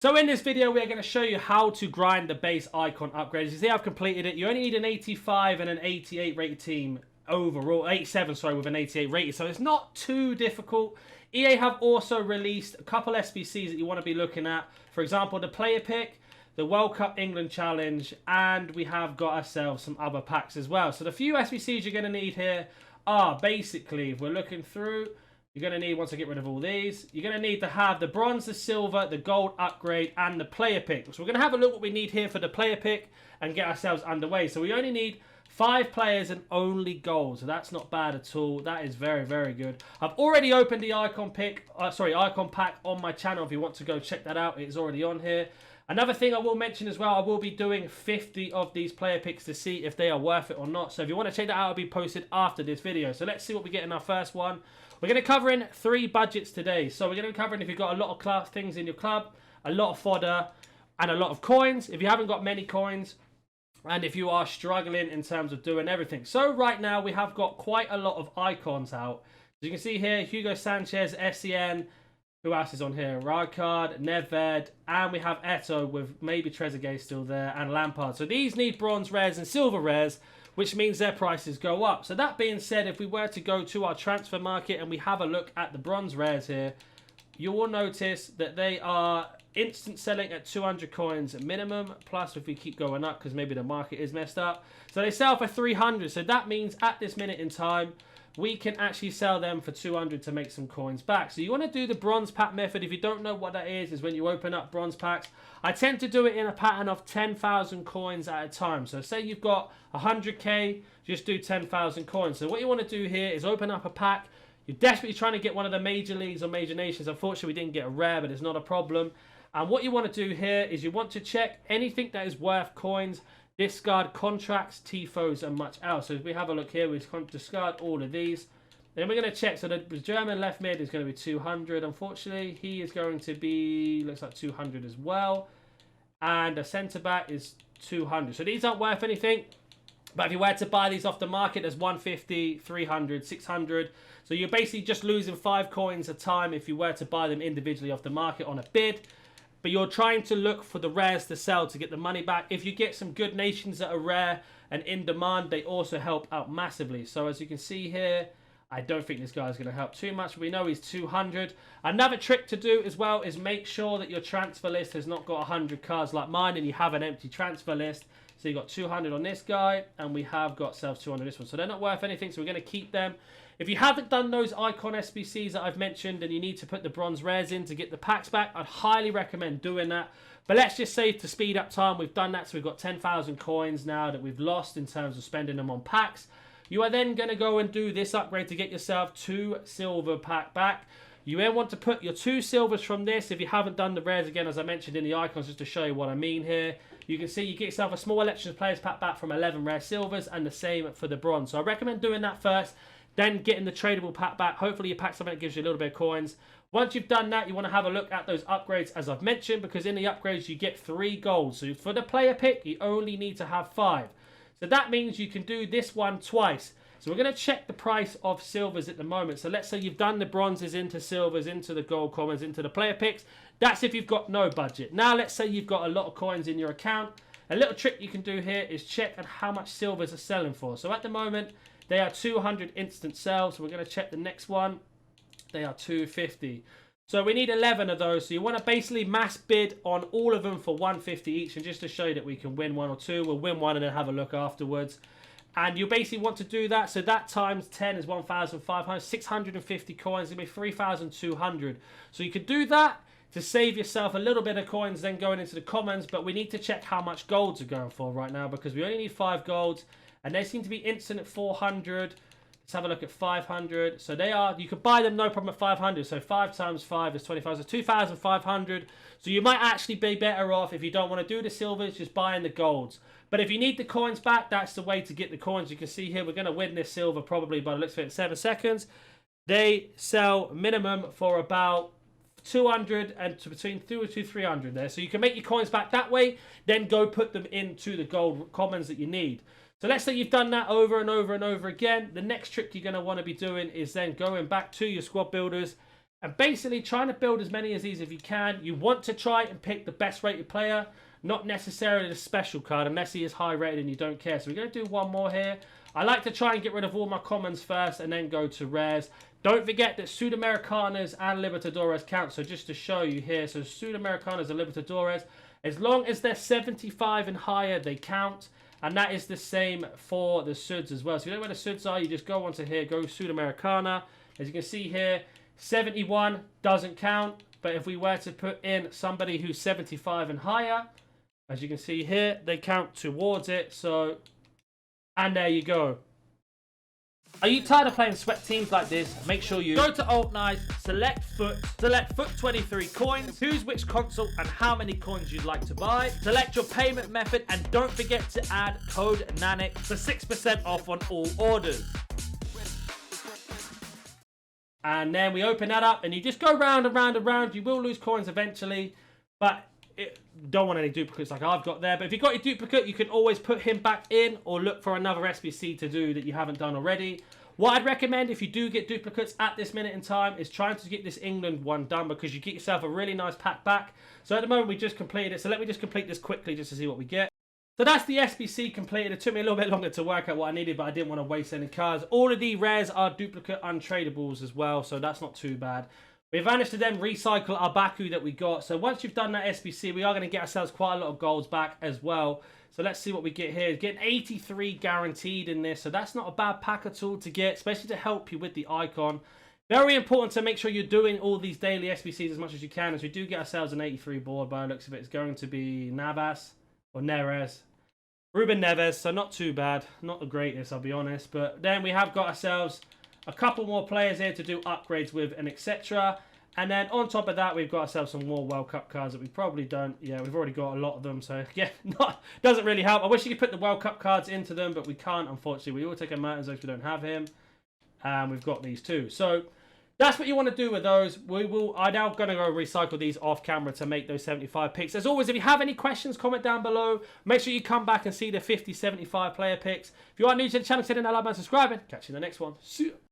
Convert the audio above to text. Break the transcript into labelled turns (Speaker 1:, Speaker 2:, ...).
Speaker 1: So in this video, we're going to show you how to grind the base icon upgrades. You see, I've completed it. You only need an 85 and an 88 rated team overall. 87, sorry, with an 88 rated. So it's not too difficult. EA have also released a couple SBCs that you want to be looking at. For example, the player pick, the World Cup England Challenge, and we have got ourselves some other packs as well. So the few SBCs you're going to need here are basically, if we're looking through, you're going to need, once I get rid of all these, you're going to need to have the bronze, the silver, the gold upgrade, and the player pick. So we're going to have a look what we need here for the player pick and get ourselves underway. So we only need 5 players and only gold. So that's not bad at all. That is very, very good. I've already opened the icon icon pack on my channel. If you want to go check that out, it's already on here. Another thing I will mention as well, I will be doing 50 of these player picks to see if they are worth it or not. So if you want to check that out, it'll be posted after this video. So let's see what we get in our first one. We're going to cover in 3 budgets today. So we're going to be covering if you've got a lot of things in your club, a lot of fodder, and a lot of coins. If you haven't got many coins, and if you are struggling in terms of doing everything. So right now, we have got quite a lot of icons out. As you can see here, Hugo Sanchez, SCN, who else is on here? Rijkaard, Nedved, and we have Eto'o with maybe Trezeguet still there, and Lampard. So these need bronze rares and silver rares, which means their prices go up. So that being said, if we were to go to our transfer market and we have a look at the bronze rares here, you will notice that they are instant selling at 200 coins minimum, plus if we keep going up because maybe the market is messed up. So they sell for 300. So that means at this minute in time, we can actually sell them for 200 to make some coins back. So you want to do the bronze pack method. If you don't know what that is when you open up bronze packs. I tend to do it in a pattern of 10,000 coins at a time. So say you've got 100k, just do 10,000 coins. So what you want to do here is open up a pack. You're desperately trying to get one of the major leagues or major nations. Unfortunately, we didn't get a rare, but it's not a problem. And what you want to do here is you want to check anything that is worth coins, discard contracts, TIFOs, and much else. So if we have a look here, we discard all of these. Then we're going to check. So the German left mid is going to be 200. Unfortunately, he is going to be, looks like 200 as well. And the centre back is 200. So these aren't worth anything. But if you were to buy these off the market, there's 150, 300, 600. So you're basically just losing 5 coins a time if you were to buy them individually off the market on a bid. But you're trying to look for the rares to sell to get the money back. If you get some good nations that are rare and in demand, they also help out massively. So as you can see here, I don't think this guy is going to help too much. We know he's 200. Another trick to do as well is make sure that your transfer list has not got 100 cards like mine and you have an empty transfer list. So you've got 200 on this guy and we have got ourselves 200 on this one. So they're not worth anything, so we're going to keep them. If you haven't done those icon SBCs that I've mentioned and you need to put the bronze rares in to get the packs back, I'd highly recommend doing that. But let's just say to speed up time, we've done that. So we've got 10,000 coins now that we've lost in terms of spending them on packs. You are then going to go and do this upgrade to get yourself 2 silver pack back. You then want to put your 2 silvers from this. If you haven't done the rares again, as I mentioned in the icons, just to show you what I mean here. You can see you get yourself a small Elections Players pack back from 11 rare silvers and the same for the bronze. So I recommend doing that first, then getting the tradable pack back. Hopefully you pack something that gives you a little bit of coins. Once you've done that, you want to have a look at those upgrades as I've mentioned, because in the upgrades you get 3 golds. So for the player pick, you only need to have 5. So that means you can do this one twice. So we're going to check the price of silvers at the moment. So let's say you've done the bronzes into silvers, into the gold commons, into the player picks. That's if you've got no budget. Now let's say you've got a lot of coins in your account. A little trick you can do here is check on how much silvers are selling for. So at the moment, they are 200 instant sales. So we're going to check the next one. They are 250. So we need 11 of those. So you want to basically mass bid on all of them for 150 each. And just to show you that we can win 1 or 2, we'll win 1 and then have a look afterwards. And you basically want to do that. So that times 10 is 1,500. 650 coins. It's going to be 3,200. So you could do that to save yourself a little bit of coins then going into the commons. But we need to check how much golds are going for right now, because we only need 5 golds. And they seem to be instant at 400. Let's have a look at 500. So they are, you could buy them no problem at 500. So 5 times 5 is 25. So 2,500. So you might actually be better off, if you don't want to do the silvers, just buying the golds. But if you need the coins back, that's the way to get the coins. You can see here, we're going to win this silver probably by the looks of it in 7 seconds. They sell minimum for about 200 and to between 200 to 300 there. So you can make your coins back that way, then go put them into the gold commons that you need. So let's say you've done that over and over and over again. The next trick you're going to want to be doing is then going back to your squad builders And basically trying to build as many of these as you can. You want to try and pick the best rated player, not necessarily the special card, unless he is high rated and you don't care. So we're going to do one more here. I like to try and get rid of all my commons first and then go to rares. Don't forget that Sudamericanas and Libertadores count. So just to show you here, so Sudamericanas and Libertadores, as long as they're 75 and higher, they count. And that is the same for the Suds as well. So if you know where the Suds are, you just go onto here, go Sudamericana. As you can see here, 71 doesn't count, but if we were to put in somebody who's 75 and higher, as you can see here, they count towards it. So, and there you go. Are you tired of playing sweat teams like this? Make sure you go to Alt Nice, select Foot 23 coins, choose which console and how many coins you'd like to buy, select your payment method, and don't forget to add code NANIC for 6% off on all orders. And then we open that up and you just go round and round and round. You will lose coins eventually, but don't want any duplicates like I've got there. But if you've got your duplicate, you can always put him back in or look for another SBC to do that you haven't done already. What I'd recommend if you do get duplicates at this minute in time is trying to get this England one done, because you get yourself a really nice pack back. So at the moment we just completed it. So let me just complete this quickly just to see what we get. So that's the SBC completed. It took me a little bit longer to work out what I needed, but I didn't want to waste any cards. All of the rares are duplicate untradables as well, so that's not too bad. We've managed to then recycle our Baku that we got. So once you've done that SBC, we are going to get ourselves quite a lot of golds back as well. So let's see what we get here. Getting 83 guaranteed in this, so that's not a bad pack at all to get, especially to help you with the icon. Very important to make sure you're doing all these daily SBCs as much as you can, as we do get ourselves an 83 board by the looks of it. It's going to be Navas or Neres. Ruben Neves, so not too bad. Not the greatest, I'll be honest. But then we have got ourselves a couple more players here to do upgrades with and etc. And then on top of that, we've got ourselves some more World Cup cards that we probably don't. Yeah, we've already got a lot of them. So yeah, doesn't really help. I wish you could put the World Cup cards into them, but we can't, unfortunately. We will take a Mertens if we don't have him. And we've got these too. So that's what you want to do with those. I'm now going to go recycle these off camera to make those 75 picks. As always, if you have any questions, comment down below. Make sure you come back and see the 50, 75 player picks. If you are new to the channel, hit that like button, subscribe, and catch you in the next one. See ya.